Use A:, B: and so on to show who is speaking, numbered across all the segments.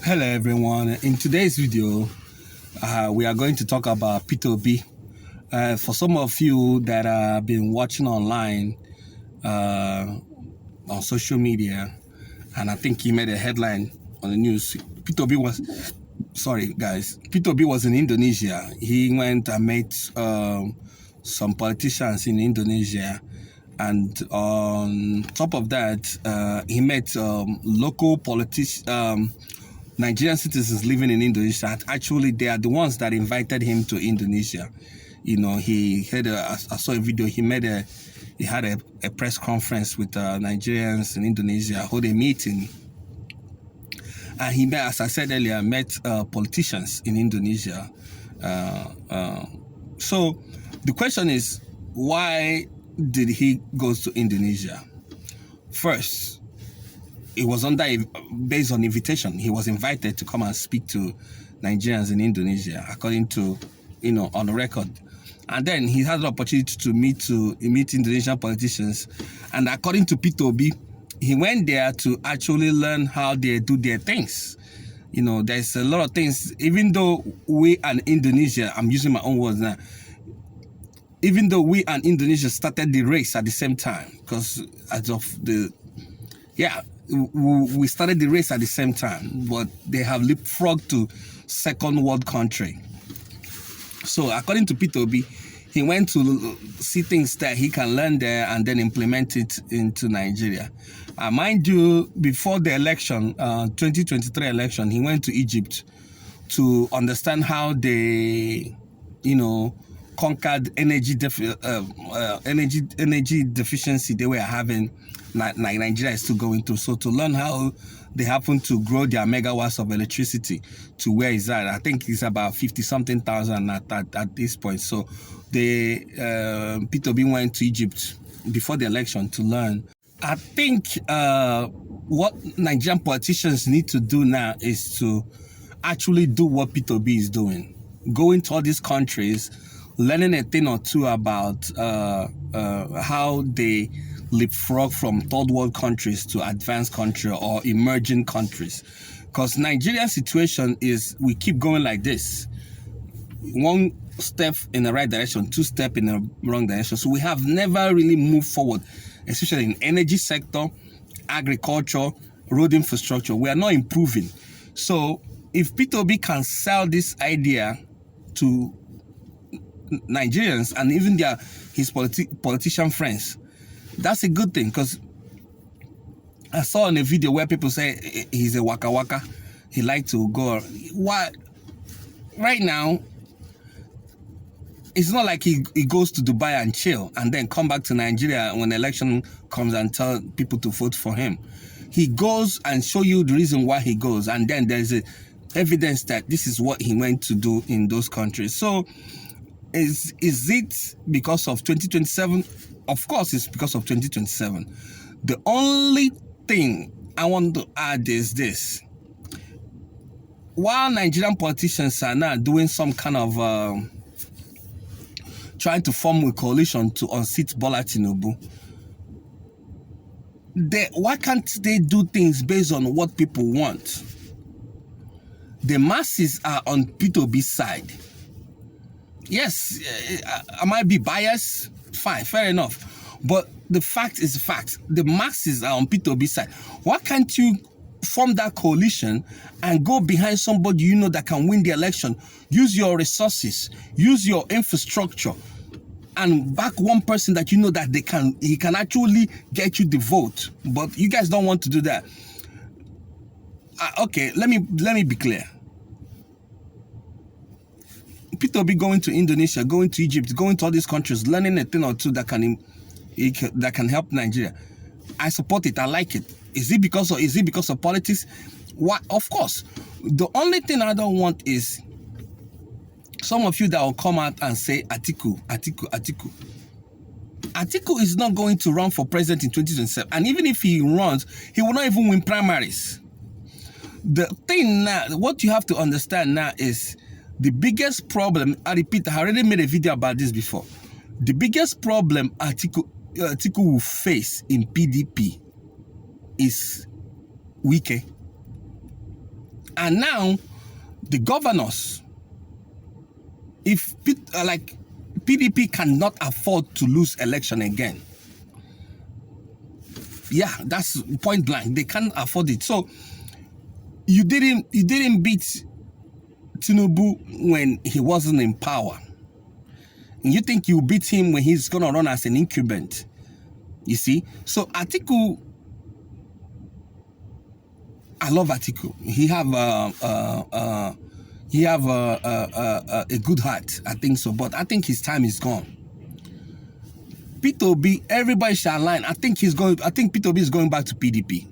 A: Hello everyone. In today's video, we are going to talk about Peter Obi. For some of you that have been watching online on social media, and I think he made a headline on the news. Peter Obi was in Indonesia. He went and met some politicians in Indonesia, and on top of that, he met local politicians. Nigerian citizens living in Indonesia. Actually, they are the ones that invited him to Indonesia. You know, I saw a video. He had a press conference with Nigerians in Indonesia, hold a meeting, and he met, as I said earlier, met politicians in Indonesia. So the question is, why did he go to Indonesia? First, it was based on invitation. He was invited to come and speak to Nigerians in Indonesia, according to, on the record. And then he had the opportunity to meet Indonesian politicians. And according to Peter Obi, he went there to actually learn how they do their things. There's a lot of things, even though we and Indonesia, I'm using my own words now, even though we and Indonesia started the race at the same time, because we started the race at the same time, but they have leapfrogged to second world country. So according to Peter Obi, he went to see things that he can learn there and then implement it into Nigeria. Mind you, before the election, 2023 election, he went to Egypt to understand how they, conquered energy deficiency they were having. Nigeria is still going through. So to learn how they happen to grow their megawatts of electricity to where is that, I think it's about 50-something thousand at this point. So Peter Obi went to Egypt before the election to learn. I think what Nigerian politicians need to do now is to actually do what Peter Obi is doing. Go into all these countries, learning a thing or two about how they leapfrog from third world countries to advanced country or emerging countries. Because Nigeria's situation is, we keep going like this. One step in the right direction, two steps in the wrong direction. So we have never really moved forward, especially in energy sector, agriculture, road infrastructure. We are not improving. So if Peter Obi can sell this idea to Nigerians and even his politician friends, that's a good thing, because I saw in a video where people say he's a waka waka. He likes to go. Why? Right now, it's not like he goes to Dubai and chill and then come back to Nigeria when the election comes and tell people to vote for him. He goes and show you the reason why he goes, and then there's evidence that this is what he went to do in those countries. So is it because of 2027? Of course, it's because of 2027. The only thing I want to add is this. While Nigerian politicians are now doing some kind of trying to form a coalition to unseat Bola Tinubu, why can't they do things based on what people want? The masses are on Peter Obi's side. Yes, I might be biased. Fine, fair enough. But the fact is the fact. The masses are on Peter Obi's side. Why can't you form that coalition and go behind somebody that can win the election? Use your resources, use your infrastructure, and back one person that that he can actually get you the vote. But you guys don't want to do that. Okay, let me be clear. Peter Obi going to Indonesia, going to Egypt, going to all these countries, learning a thing or two that can help Nigeria. I support it. I like it. Is it because of politics? Why? Of course. The only thing I don't want is some of you that will come out and say Atiku. Atiku is not going to run for president in 2027, and even if he runs, he will not even win primaries. The thing now, what you have to understand now is, the biggest problem, I repeat, I already made a video about this before. The biggest problem Atiku will face in PDP is Wike. And now, the governors, if like PDP cannot afford to lose election again. Yeah, that's point blank. They can't afford it. So you didn't beat Tinubu when he wasn't in power. And you think you beat him when he's gonna run as an incumbent. You see? So Atiku, I love Atiku. He have a good heart. I think so. But I think his time is gone. Peter Obi, everybody shall align. I think Peter Obi is going back to PDP.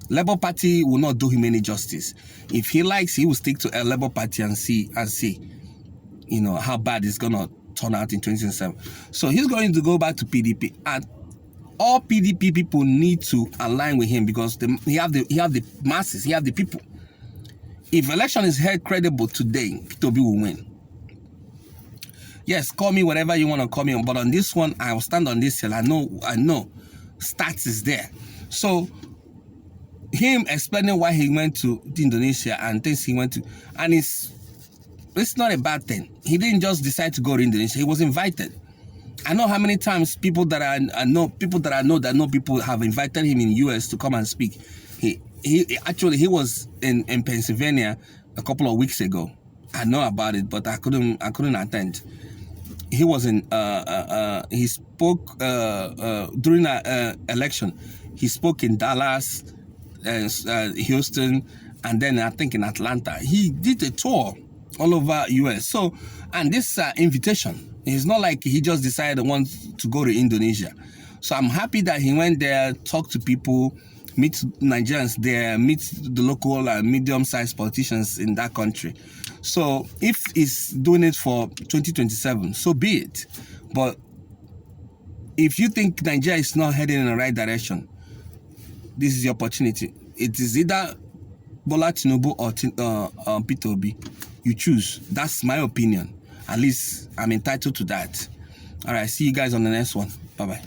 A: Labour Party will not do him any justice. If he likes, he will stick to a Labour Party and see, you know, how bad it's gonna turn out in 2027. So he's going to go back to PDP, and all PDP people need to align with him because he have the masses, he have the people. If election is held credible today, Peter Obi will win. Yes, call me whatever you want to call me, but on this one, I will stand on this hill. I know, stats is there. So him explaining why he went to Indonesia and things he went to, and it's not a bad thing. He didn't just decide to go to Indonesia. He was invited. I know how many times people that I know people have invited him in US to come and speak. He was in Pennsylvania a couple of weeks ago. I know about it, but I couldn't attend. He was in he spoke during an election. He spoke in Dallas, Houston, and then I think in Atlanta. He did a tour all over US. So, and this invitation, it's not like he just decided he wants to go to Indonesia. So I'm happy that he went there, talked to people, meet Nigerians there, meet the local medium-sized politicians in that country. So if he's doing it for 2027, so be it. But if you think Nigeria is not heading in the right direction, this is the opportunity. It is either Bola Tinubu or Peter Obi. You choose. That's my opinion. At least I'm entitled to that. All right, see you guys on the next one. Bye-bye.